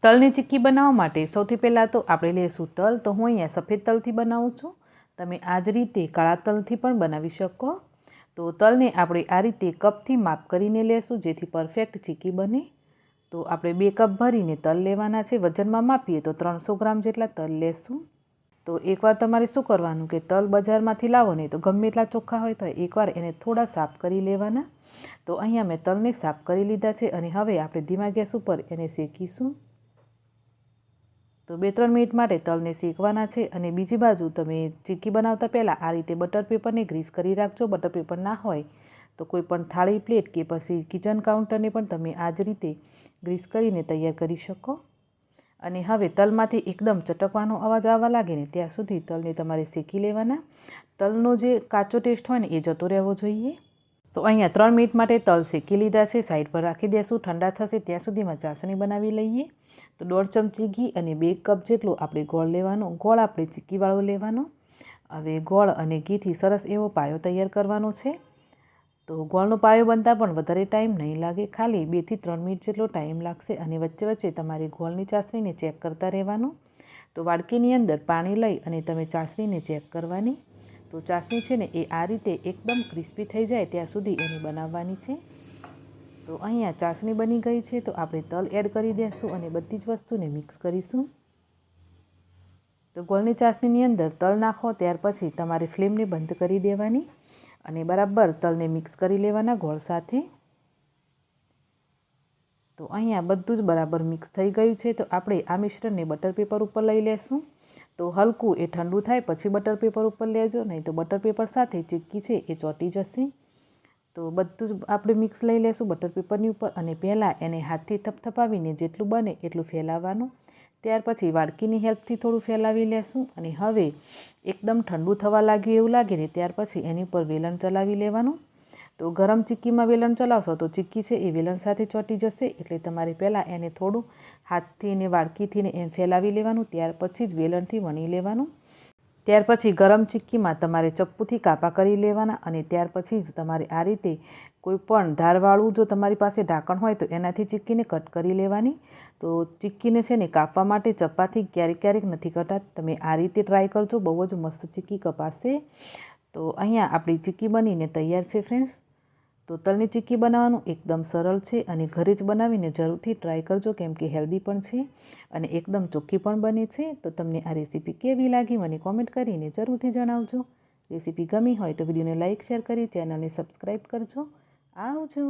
તલની ચીક્કી બનાવવા માટે સૌથી પહેલાં તો આપણે લઈશું તલ. તો હું અહીંયા સફેદ તલથી બનાવું છું. તમે આ જ રીતે કાળા તલથી પણ બનાવી શકો. તો તલને આપણે આ રીતે કપથી માપ કરીને લેશું જેથી પરફેક્ટ ચીક્કી બને. તો આપણે 2 કપ ભરીને તલ લેવાના છે. વજનમાં માપીએ તો 300 ગ્રામ જેટલા તલ લેશું. તો એકવાર તમારે શું કરવાનું કે તલ બજારમાંથી લાવો ને તો ગમે એટલા ચોખ્ખા હોય તો એકવાર એને થોડા સાફ કરી લેવાના. તો અહીંયા મેં તલને સાફ કરી લીધા છે અને હવે આપણે ધીમા ગેસ ઉપર એને શેકીશું. તો 2-3 મિનિટ માટે તલને શેકવાના છે. અને બીજી બાજુ તમે ચીક્કી બનાવતા પહેલાં આ રીતે બટર પેપરને ગ્રીસ કરી રાખજો. બટર પેપર ના હોય તો કોઈ પણ થાળી, પ્લેટ કે પછી કિચન કાઉન્ટરને પણ તમે આ જ રીતે ગ્રીસ કરીને તૈયાર કરી શકો. અને હવે તલમાંથી એકદમ ચટકવાનો અવાજ આવવા લાગે ને ત્યાં સુધી તલને તમારે શેકી લેવાના. તલનો જે કાચો ટેસ્ટ હોય ને એ જતો રહેવો જોઈએ. તો અહીંયા 3 મિનિટ માટે તલ શેકી લીધા છે. સાઈડ પર રાખી દેશું. ઠંડા થશે ત્યાં સુધીમાં ચાસણી બનાવી લઈએ. તો 1.5 ચમચી ઘી અને 2 કપ જેટલો આપણે ગોળ લેવાનો. ગોળ આપણે ચીક્કીવાળો લેવાનો. હવે ગોળ અને ઘીથી સરસ એવો પાયો તૈયાર કરવાનો છે. તો ગોળનો પાયો બનતા પણ વધારે ટાઈમ નહીં લાગે. ખાલી 2 થી 3 મિનિટ જેટલો ટાઈમ લાગશે. અને વચ્ચે વચ્ચે તમારે ગોળની ચાસણીને ચેક કરતા રહેવાનું. તો વાડકીની અંદર પાણી લઈ અને તમે ચાસણીને ચેક કરવાની. તો ચાસણી છે ને એ આ રીતે એકદમ ક્રિસ્પી થઈ જાય ત્યાં સુધી એને બનાવવાની છે. તો અહીંયા ચાસણી બની ગઈ છે. તો આપણે તલ એડ કરી દઈશું અને બધી જ વસ્તુને મિક્સ કરીશું. તો ગોળની ચાસણીની અંદર તલ નાખો ત્યાર પછી તમારે ફ્લેમને બંધ કરી દેવાની અને બરાબર તલને મિક્સ કરી લેવાના ગોળ સાથે. તો અહીંયા બધું જ બરાબર મિક્સ થઈ ગયું છે. તો આપણે આ મિશ્રણને બટર પેપર ઉપર લઈ લેશું. તો હલકું એ ઠંડુ થાય પછી બટર પેપર ઉપર લેજો, નહીં તો બટર પેપર સાથે ચીક્કી છે એ ચોંટી જશે. તો બધું જ આપણે મિક્સ લઈ લેશું બટર પેપરની ઉપર અને પહેલાં એને હાથથી થપથપાવીને જેટલું બને એટલું ફેલાવવાનું. ત્યાર પછી વાડકીની હેલ્પથી થોડું ફેલાવી લેશું. અને હવે એકદમ ઠંડુ થવા લાગ્યું એવું લાગે ને ત્યાર પછી એની ઉપર વેલણ ચલાવી લેવાનું. તો ગરમ ચીક્કીમાં વેલણ ચલાવશો તો ચીક્કી છે એ વેલણ સાથે ચોંટી જશે. એટલે તમારે પહેલાં એને થોડું હાથથી ને વાડકીથી ને એમ ફેલાવી લેવાનું. ત્યાર પછી જ વેલણથી વણી લેવાનું. ત્યાર પછી ગરમ ચીક્કીમાં તમારે ચપ્પુથી કાપા કરી લેવાના અને ત્યાર પછી જ તમારે આ રીતે કોઈ પણ ધારવાળું જો તમારી પાસે ઢાંકણ હોય તો એનાથી ચીક્કીને કટ કરી લેવાની. તો ચીક્કીને છે ને કાપવા માટે ચપ્પાથી ક્યારેક ક્યારેક નથી કટાતી. તમે આ રીતે ટ્રાય કરજો, બહુ જ મસ્ત ચીક્કી કપાશે. તો અહીંયા આપણી ચીક્કી બનીને તૈયાર છે ફ્રેન્ડ્સ. તો તલની ચીક્કી બનાવવાનું એકદમ સરળ છે અને ઘરે જ બનાવીને જરૂરથી ટ્રાય કરજો કેમ કે હેલ્ધી પણ છે અને એકદમ ચોખ્ખી પણ બને છે. તો તમને આ રેસીપી કેવી લાગી મને કોમેન્ટ કરીને જરૂરથી જણાવજો. રેસીપી ગમી હોય તો વિડીયોને લાઇક, શેર કરી ચેનલને સબસ્ક્રાઈબ કરજો. આવજો.